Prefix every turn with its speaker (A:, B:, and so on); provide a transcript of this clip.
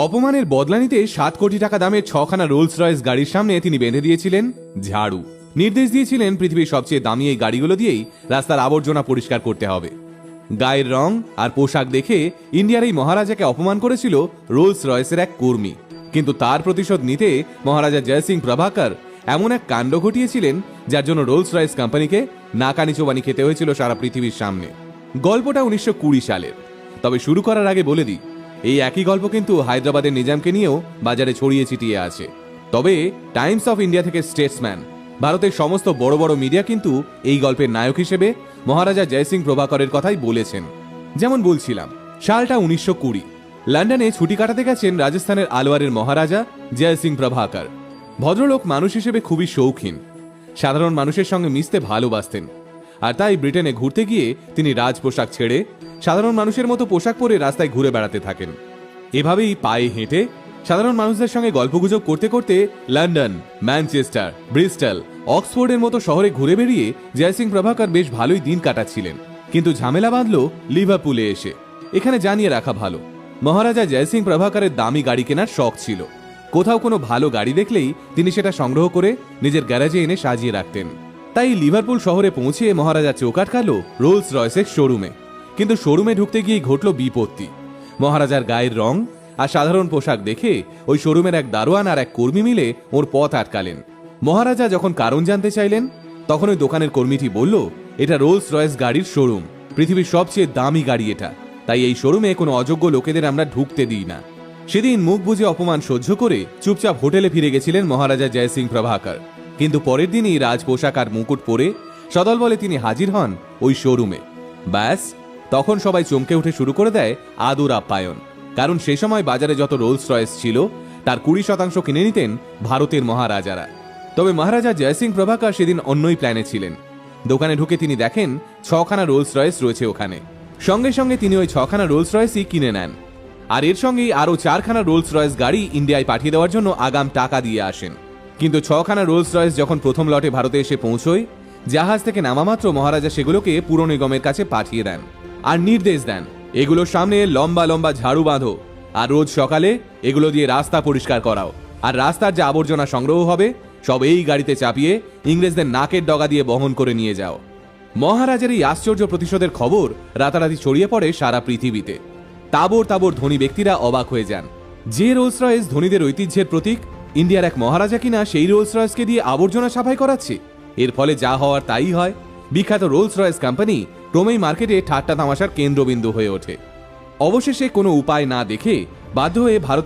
A: অপমানের বদলা নিতে 7 কোটি টাকা দামের 6খানা রোলস রয়েস গাড়ির সামনে তিনি বেঁধে দিয়েছিলেন ঝাড়ু। নির্দেশ দিয়েছিলেন পৃথিবীর সবচেয়ে দামি এই গাড়িগুলো দিয়েই রাস্তার আবর্জনা পরিষ্কার করতে হবে। গায়ের রং আর পোশাক দেখে ইন্ডিয়ার এই মহারাজাকে অপমান করেছিল রোলস রয়েসের এক কর্মী, কিন্তু তার প্রতিশোধ নিতে মহারাজা জয় সিং প্রভাকর এমন এক কাণ্ড ঘটিয়েছিলেন যার জন্য রোলস রয়েস কোম্পানিকে নাকানি চোবানি খেতে হয়েছিল সারা পৃথিবীর সামনে। গল্পটা 1920 সালের। তবে শুরু করার আগে বলে দিই, এই একই গল্প কিন্তু হায়দ্রাবাদের নিজামকে নিয়েও বাজারে ছড়িয়ে ছিটিয়ে আছে। তবে টাইমস অফ ইন্ডিয়া থেকে স্টেটসম্যান, ভারতের সমস্ত বড় বড় মিডিয়া কিন্তু এই গল্পের নায়ক হিসেবে মহারাজা জয় সিং প্রভাকরের কথাই বলেছেন। যেমন বলছিলাম, সালটা 1920। লন্ডনে ছুটি কাটাতে গেছেন রাজস্থানের আলওয়ারের মহারাজা জয় সিং প্রভাকর। ভদ্রলোক মানুষ হিসেবে খুবই শৌখিন, সাধারণ মানুষের সঙ্গে মিশতে ভালোবাসতেন। আর তাই ব্রিটেনে ঘুরতে গিয়ে তিনি রাজ পোশাক ছেড়ে সাধারণ মানুষের মতো পোশাক পরে রাস্তায় ঘুরে বেড়াতে থাকেন। এভাবেই পায়ে হেঁটে সাধারণ মানুষদের সঙ্গে গল্পগুজব করতে করতে লন্ডন, ম্যানচেস্টার, ব্রিস্টল, অক্সফোর্ডের মতো শহরে ঘুরে বেরিয়ে জয় সিং প্রভাকর বেশ ভালোই দিন কাটাচ্ছিলেন। কিন্তু ঝামেলা বাঁধল লিভারপুলে এসে। এখানে জানিয়ে রাখা ভালো, মহারাজা জয় সিং প্রভাকরের দামি গাড়ি কেনার শখ ছিল। কোথাও কোনো ভালো গাড়ি দেখলেই তিনি সেটা সংগ্রহ করে নিজের গ্যারেজে এনে সাজিয়ে রাখতেন। তাই লিভারপুল শহরে পৌঁছে মহারাজা চোখ আটকালো রোলস রয়েসের শোরুমে। কিন্তু শোরুমে ঢুকতে গিয়ে ঘটল বিপত্তি। মহারাজার গায়ের রং আর সাধারণ পোশাক দেখে ওই শোরুমের এক দারোয়ান আর এক কর্মী মিলে ওর পথ আটকালেন। মহারাজা যখন কারণ জানতে চাইলেন, তখন ওই দোকানের কর্মীটি বলল, এটা রোলস রয়েস গাড়ির শোরুম, পৃথিবীর সবচেয়ে দামি গাড়ি এটা, তাই এই শোরুমে কোনো অযোগ্য লোকেদের আমরা ঢুকতে দিই না। সেদিন মুখ বুজে অপমান সহ্য করে চুপচাপ হোটেলে ফিরে গেছিলেন মহারাজা জয় সিং প্রভাকর। কিন্তু পরের দিনই রাজ পোশাক আর মুকুট পরে সদল বলে তিনি হাজির হন ওই শোরুমে। ব্যাস, তখন সবাই চমকে উঠে শুরু করে দেয় আদর আপ্যায়ন। কারণ সে সময় বাজারে যত রোলস রয়েস ছিল তার 20% কিনে নিতেন ভারতের মহারাজারা। তবে মহারাজা জয় সিং প্রভাকর সেদিন অন্যই প্ল্যানে ছিলেন। দোকানে ঢুকে তিনি দেখেন 6খানা রোলস রয়েস রয়েছে ওখানে। সঙ্গে সঙ্গে তিনি ওই 6খানা রোলস রয়েসই কিনে নেন। আর এর সঙ্গেই আরও 4খানা রোলস রয়েস গাড়ি ইন্ডিয়ায় পাঠিয়ে দেওয়ার জন্য আগাম টাকা দিয়ে আসেন। কিন্তু 6খানা রোলস রয়েস যখন প্রথম লটে ভারতে এসে পৌঁছয়, জাহাজ থেকে নামা মাত্র মহারাজা সেগুলোকে পুর নিগমের কাছে পাঠিয়ে দেন আর নির্দেশ দেন, এগুলোর সামনে লম্বা লম্বা ঝাড়ু বাঁধো আর রোজ সকালে এগুলো দিয়ে রাস্তা পরিষ্কার করাও। আর রাস্তার যে আবর্জনা সংগ্রহ হবে সব এই গাড়িতে চাপিয়ে ইংরেজদের নাকের ডগা দিয়ে বহন করে নিয়ে যাও। মহারাজার এই আশ্চর্য প্রতিশোধের খবর রাতারাতি ছড়িয়ে পড়ে সারা পৃথিবীতে। তাবর তাবর ধনী ব্যক্তিরা অবাক হয়ে যান। যে রোলস রয়েস ধনীদের ঐতিহ্যের প্রতীক, ইন্ডিয়ার এক মহারাজা কিনা সেই রোলস রয়েসকে দিয়ে আবর্জনা সাফাই করাচ্ছে। এর ফলে যা হওয়ার তাই হয়। বিখ্যাত রোলস রয়েস কোম্পানি ক্রমেই মার্কেটে ঠাট্টা তামাশার কেন্দ্রবিন্দু হয়ে ওঠে। অবশেষে কোনো উপায় না দেখে বাধ্য হয়ে ভারত